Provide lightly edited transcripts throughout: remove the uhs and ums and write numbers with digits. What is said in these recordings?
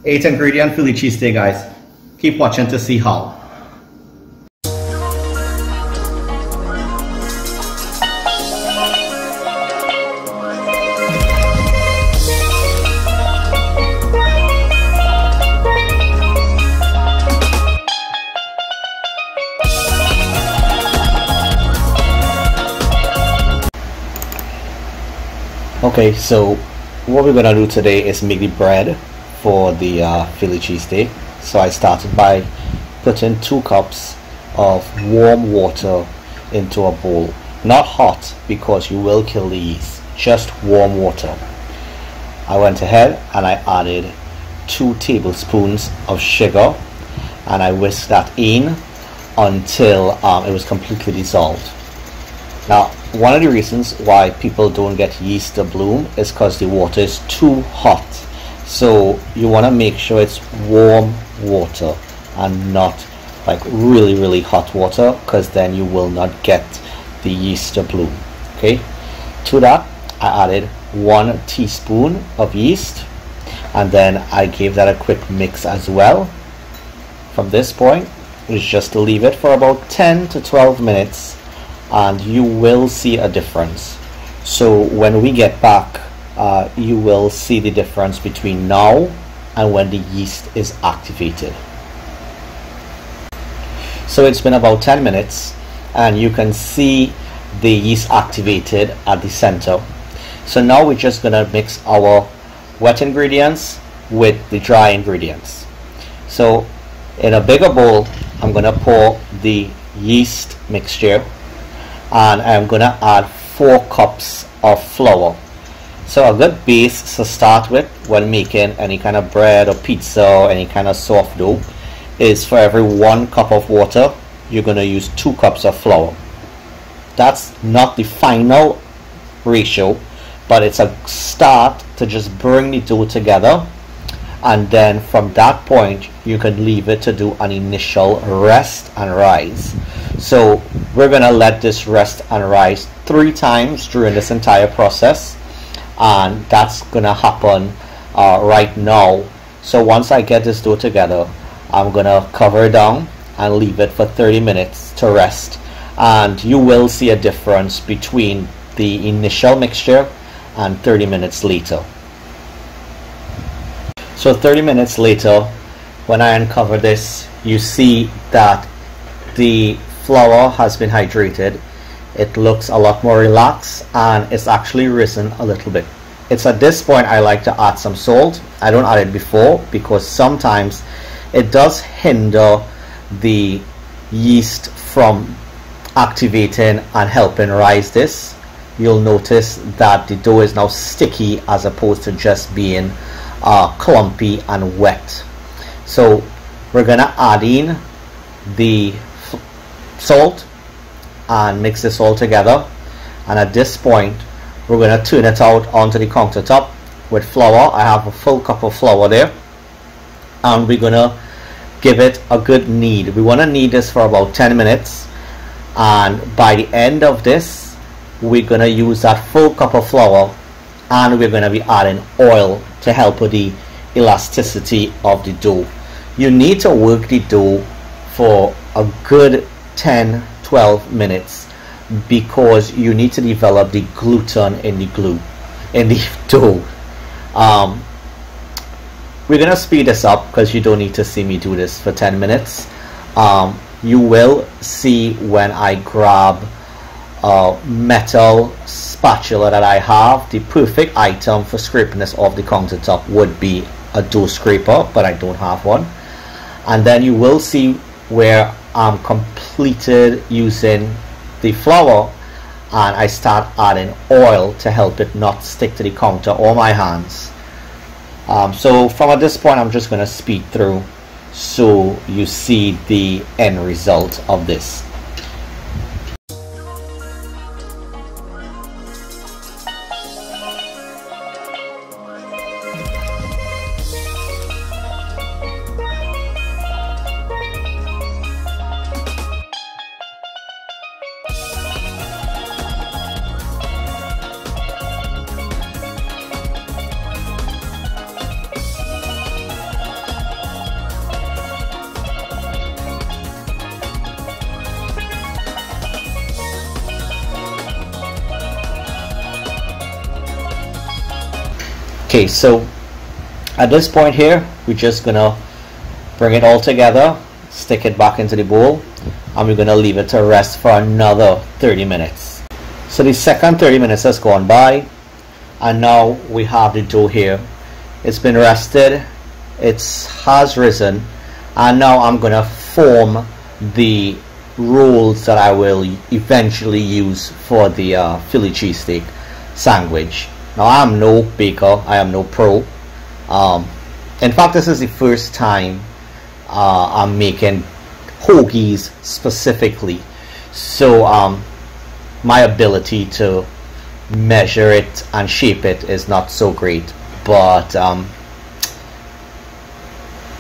8 ingredient Philly cheesesteak, guys. Keep watching to see how. Okay, so what we're gonna do today is make the bread for the Philly cheesesteak. So I started by putting 2 cups of warm water into a bowl. Not hot, because you will kill the yeast, just warm water. I went ahead and I added 2 tablespoons of sugar, and I whisked that in until it was completely dissolved. Now, one of the reasons why people don't get yeast to bloom is because the water is too hot. So you want to make sure it's warm water and not like really hot water, because then you will not get the yeast to bloom. Okay, to that I added 1 teaspoon of yeast, and then I gave that a quick mix as well. From this point is just to leave it for about 10 to 12 minutes, and you will see a difference. So when we get back, you will see the difference between now and when the yeast is activated. So it's been about 10 minutes and you can see the yeast activated at the center. So now we're just gonna mix our wet ingredients with the dry ingredients. So in a bigger bowl, I'm gonna pour the yeast mixture, and I'm gonna add 4 cups of flour. So a good base to start with when making any kind of bread or pizza or any kind of soft dough is, for every 1 cup of water you're gonna use 2 cups of flour. That's not the final ratio, but it's a start to just bring the dough together, and then from that point you can leave it to do an initial rest and rise. So we're gonna let this rest and rise 3 times during this entire process, and that's gonna happen right now. So once I get this dough together, I'm gonna cover it down and leave it for 30 minutes to rest, and you will see a difference between the initial mixture and 30 minutes later. So 30 minutes later, when I uncover this, you see that the flour has been hydrated. It looks a lot more relaxed and it's actually risen a little bit. It's at this point I like to add some salt. I don't add it before because sometimes it does hinder the yeast from activating and helping rise this. You'll notice that the dough is now sticky as opposed to just being clumpy and wet. So we're gonna add in the salt and mix this all together, and at this point we're going to turn it out onto the countertop with flour. I have a full cup of flour there, and we're going to give it a good knead. We want to knead this for about 10 minutes, and by the end of this we're going to use that full cup of flour, and we're going to be adding oil to help with the elasticity of the dough. You need to work the dough for a good 10-12 minutes because you need to develop the gluten in the dough. We're gonna speed this up because you don't need to see me do this for 10 minutes. You will see when I grab a metal spatula that I have. The perfect item for scraping this off the countertop would be a dough scraper, but I don't have one. And then you will see where I'm completed using the flour, and I start adding oil to help it not stick to the counter or my hands. So from at this point I'm just going to speed through so you see the end result of this. Okay, so at this point here, we're just gonna bring it all together, stick it back into the bowl, and we're gonna leave it to rest for another 30 minutes. So the second 30 minutes has gone by, and now we have the dough here. It's been rested, it has risen, and now I'm gonna form the rolls that I will eventually use for the Philly cheesesteak sandwich. Now I am no baker, I am no pro. In fact, this is the first time I'm making hoagies specifically, so my ability to measure it and shape it is not so great, but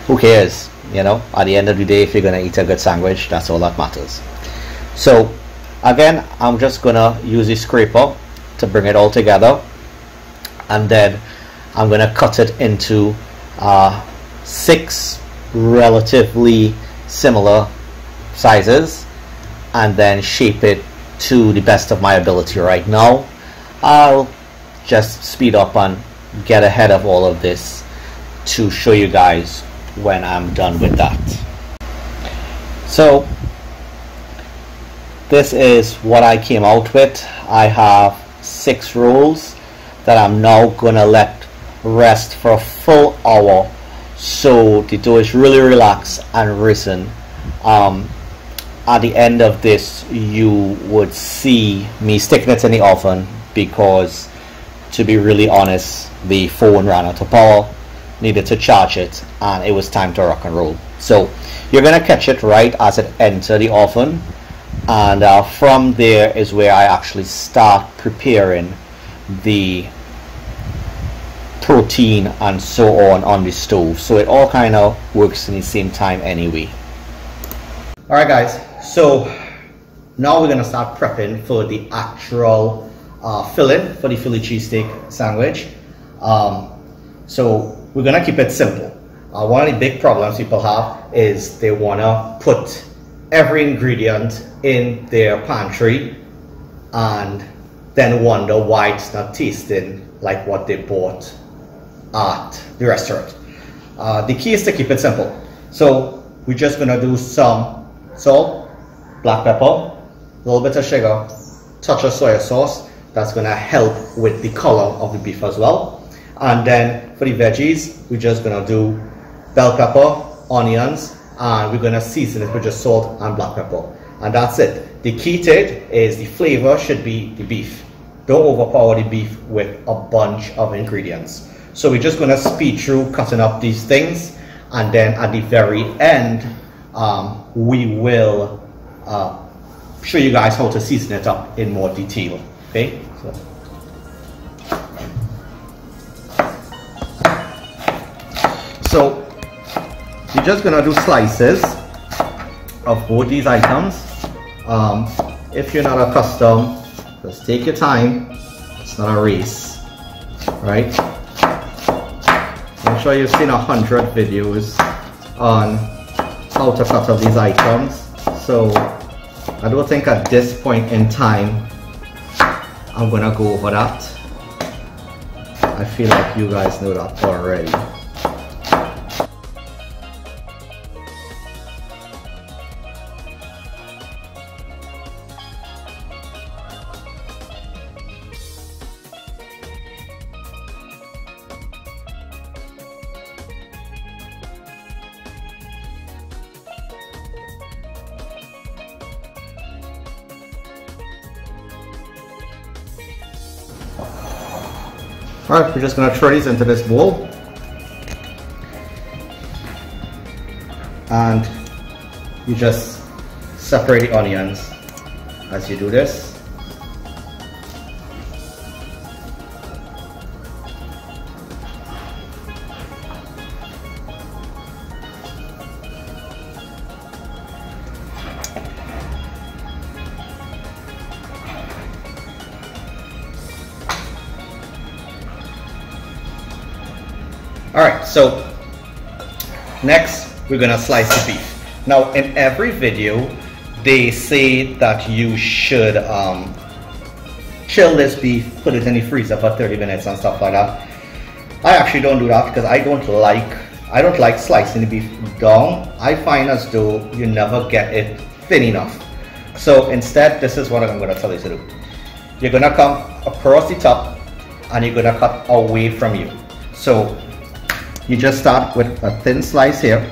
who cares, you know? At the end of the day, if you're gonna eat a good sandwich, that's all that matters. So again, I'm just gonna use a scraper to bring it all together, and then I'm gonna cut it into 6 relatively similar sizes, and then shape it to the best of my ability. Right now I'll just speed up and get ahead of all of this to show you guys when I'm done with that. So this is what I came out with. I have 6 rolls that I'm now gonna let rest for a full hour, so the dough is really relaxed and risen. At the end of this, you would see me sticking it in the oven, because to be really honest, the phone ran out of power, needed to charge it, and it was time to rock and roll. So you're gonna catch it right as it enters the oven, and from there is where I actually start preparing the protein and so on the stove. So it all kind of works in the same time anyway. Alright guys, so now we're gonna start prepping for the actual filling for the Philly cheesesteak sandwich. So we're gonna keep it simple. One of the big problems people have is they wanna put every ingredient in their pantry and then wonder why it's not tasting like what they bought at the restaurant. The key is to keep it simple. So we're just gonna do some salt, black pepper, a little bit of sugar, touch of soy sauce. That's gonna help with the color of the beef as well. And then for the veggies, we're just gonna do bell pepper, onions, and we're gonna season it with just salt and black pepper. And that's it. The key to it is the flavor should be the beef. Don't overpower the beef with a bunch of ingredients. So we're just gonna speed through cutting up these things, and then at the very end, we will show you guys how to season it up in more detail. Okay, so you're just gonna do slices of both these items. If you're not accustomed, just take your time. It's not a race, right? I'm sure you've seen 100 videos on how to cut up these items, so I don't think at this point in time I'm gonna go over that. I feel like you guys know that already. Alright, we're just going to throw these into this bowl, and you just separate the onions as you do this. Alright, so next we're gonna slice the beef. Now in every video they say that you should chill this beef, put it in the freezer for 30 minutes and stuff like that. I actually don't do that because I don't like slicing the beef down. I find as though you never get it thin enough. So instead, this is what I'm going to tell you to do. You're going to come across the top and you're going to cut away from you. So you just start with a thin slice here,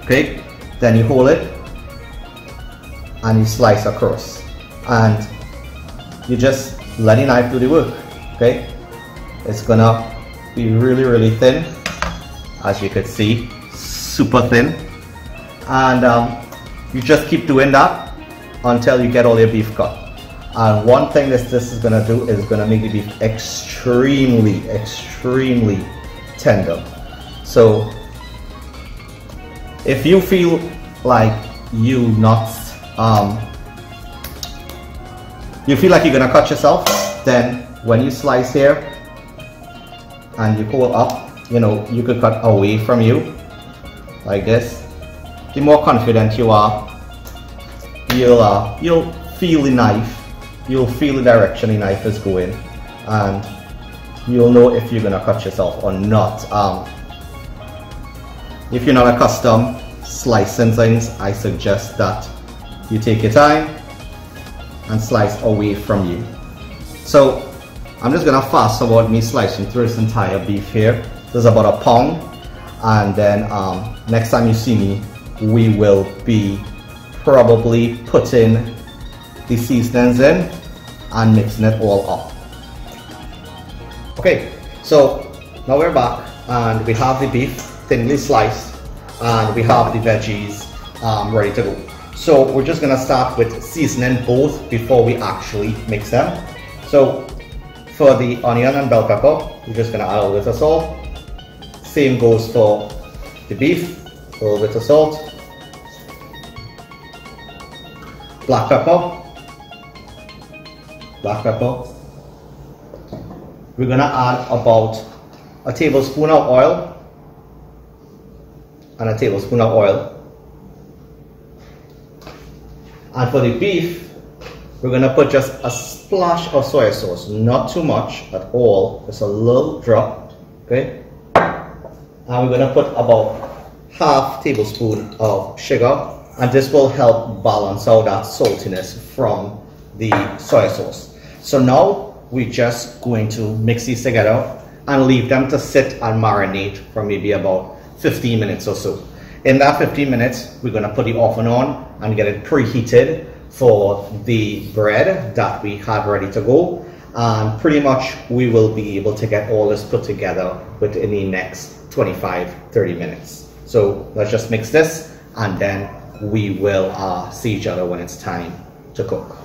okay? Then you hold it and you slice across, and you just let the knife do the work, okay? It's gonna be really thin, as you can see, super thin, and you just keep doing that until you get all your beef cut. And one thing this is gonna do is gonna make the beef extremely tender. So if you feel like you're gonna cut yourself, then when you slice here and you pull up, you know, you could cut away from you like this. The more confident you are, you'll feel the knife, you'll feel the direction the knife is going, and you'll know if you're gonna cut yourself or not. If you're not accustomed slicing things, I suggest that you take your time and slice away from you. So I'm just gonna fast forward me slicing through this entire beef here. This is about a pound, and then next time you see me, we will be probably putting the seasonings in and mixing it all up. Okay, so now we're back and we have the beef thinly sliced and we have the veggies ready to go. So we're just gonna start with seasoning both before we actually mix them. So for the onion and bell pepper, we're just gonna add a little bit of salt. Same goes for the beef, a little bit of salt. Black pepper. We're gonna add about a tablespoon of oil and a tablespoon of oil. And for the beef, we're gonna put just a splash of soy sauce, not too much at all, just a little drop, okay? And we're gonna put about half tablespoon of sugar, and this will help balance out that saltiness from the soy sauce. So now we're just going to mix these together and leave them to sit and marinate for maybe about 15 minutes or so. In that 15 minutes, we're gonna put the oven on and get it preheated for the bread that we had ready to go. And pretty much we will be able to get all this put together within the next 25-30 minutes. So let's just mix this and then we will see each other when it's time to cook.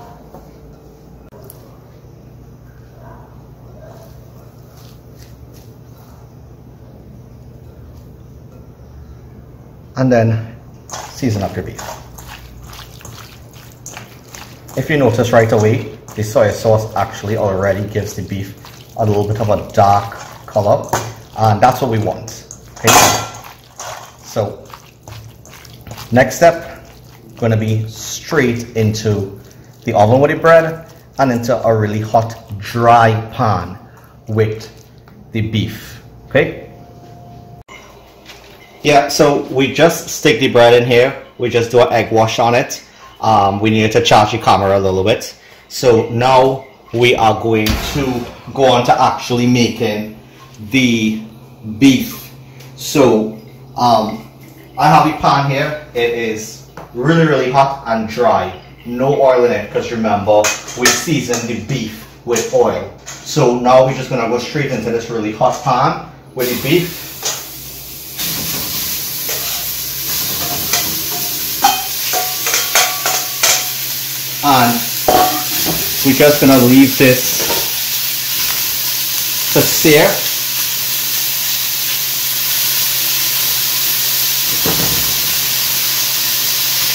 And then season up your beef. If you notice right away, the soy sauce actually already gives the beef a little bit of a dark color, and that's what we want. Okay. So next step, going to be straight into the oven with the bread and into a really hot, dry pan with the beef. Okay. Yeah, so we just stick the bread in here. We just do an egg wash on it. We needed to charge the camera a little bit. So now we are going to go on to actually making the beef. So I have the pan here. It is really hot and dry. No oil in it because remember we seasoned the beef with oil. So now we're just gonna go straight into this really hot pan with the beef. And we're just gonna leave this to sear.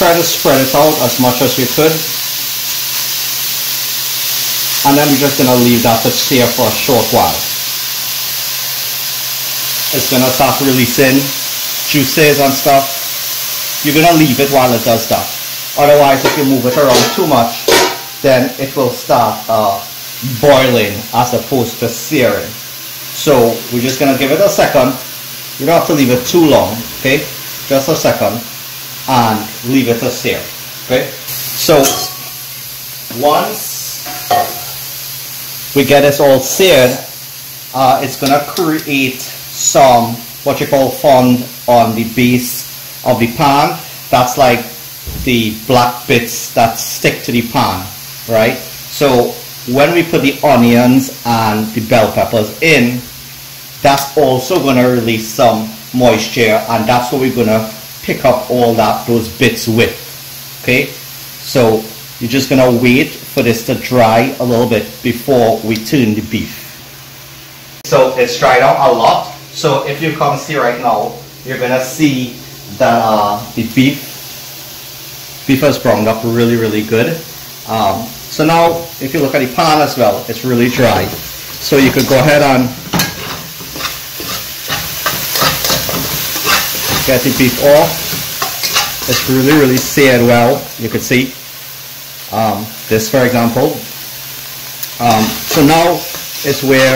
Try to spread it out as much as you could. And then we're just gonna leave that to sear for a short while. It's gonna start releasing juices and stuff. You're gonna leave it while it does that. Otherwise, if you move it around too much, then it will start boiling as opposed to searing. So we're just gonna give it a second. You don't have to leave it too long, okay? Just a second, and leave it to sear, okay? So once we get this all seared, it's gonna create some what you call fond on the base of the pan. That's like the black bits that stick to the pan, right? So when we put the onions and the bell peppers in, that's also going to release some moisture, and that's what we're going to pick up all those bits with, okay? So you're just going to wait for this to dry a little bit before we turn the beef. So it's dried out a lot. So if you come see right now, you're going to see that the beef has browned up really good. So now if you look at the pan as well, it's really dry. So you could go ahead and get the beef off. It's really seared well. You could see this, for example. So now is where,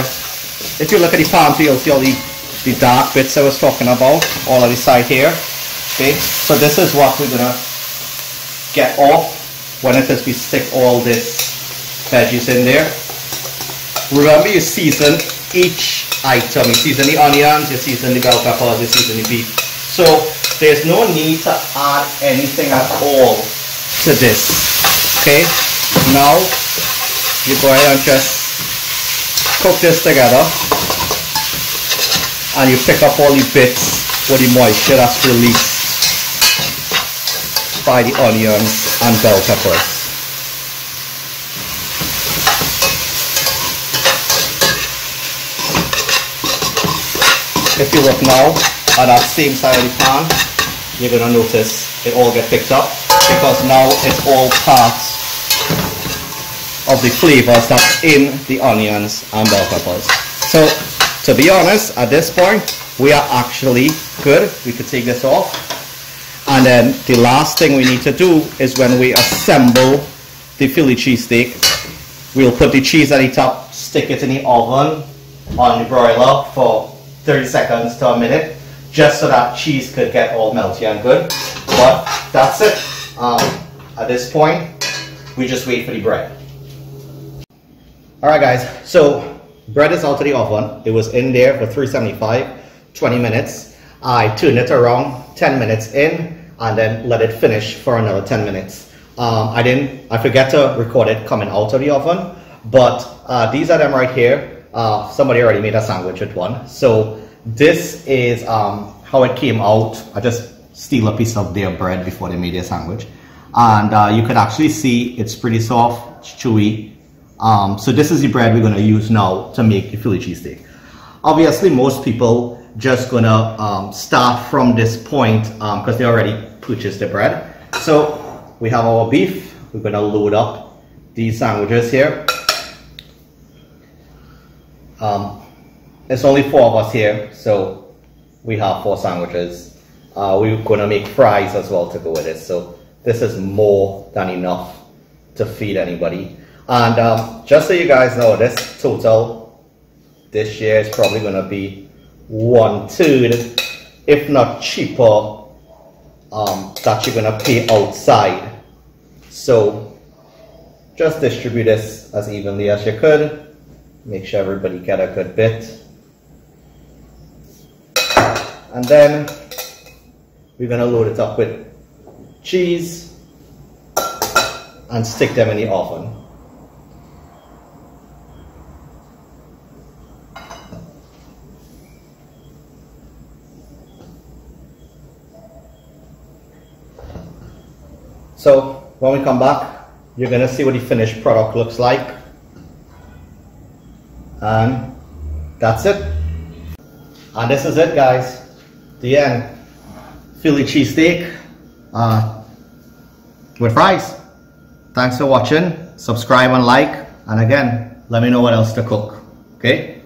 if you look at the pan, you'll see all the dark bits I was talking about, all on the side here. Okay, so this is what we're gonna get off when it is we stick all this veggies in there. Remember, you season each item. You season the onions, you season the bell peppers, you season the beef. So there's no need to add anything at all to this. Okay, now you go ahead and just cook this together, and you pick up all the bits with the moisture that's released by the onions and bell peppers. If you look now at that same side of the pan, you're going to notice it all get picked up, because now it's all parts of the flavors that's in the onions and bell peppers. So to be honest, at this point we are actually good. We could take this off, and then the last thing we need to do is when we assemble the Philly cheesesteak, we'll put the cheese at the top, stick it in the oven on the broiler for 30 seconds to a minute, just so that cheese could get all melty and good. But that's it. At this point, we just wait for the bread. Alright guys, so bread is out of the oven. It was in there for 375, 20 minutes. I turned it around 10 minutes in, and then let it finish for another 10 minutes. I forget to record it coming out of the oven, but these are them right here. Somebody already made a sandwich with one. So this is how it came out. I just steal a piece of their bread before they made their sandwich, and you could actually see it's pretty soft, it's chewy. So this is the bread we're going to use now to make the Philly cheesesteak. Obviously most people just gonna start from this point because they already purchased the bread. So we have our beef. We're gonna load up these sandwiches here. It's only 4 of us here, so we have 4 sandwiches. We're gonna make fries as well to go with it. So this is more than enough to feed anybody. And just so you guys know, this total this year is probably gonna be 1/3, if not cheaper, that you're gonna pay outside. So just distribute this as evenly as you could. Make sure everybody get a good bit. And then we're gonna load it up with cheese and stick them in the oven. So when we come back, you're gonna see what the finished product looks like. And that's it. And this is it, guys. The end. Philly cheesesteak with fries. Thanks for watching. Subscribe and like. And again, let me know what else to cook. Okay?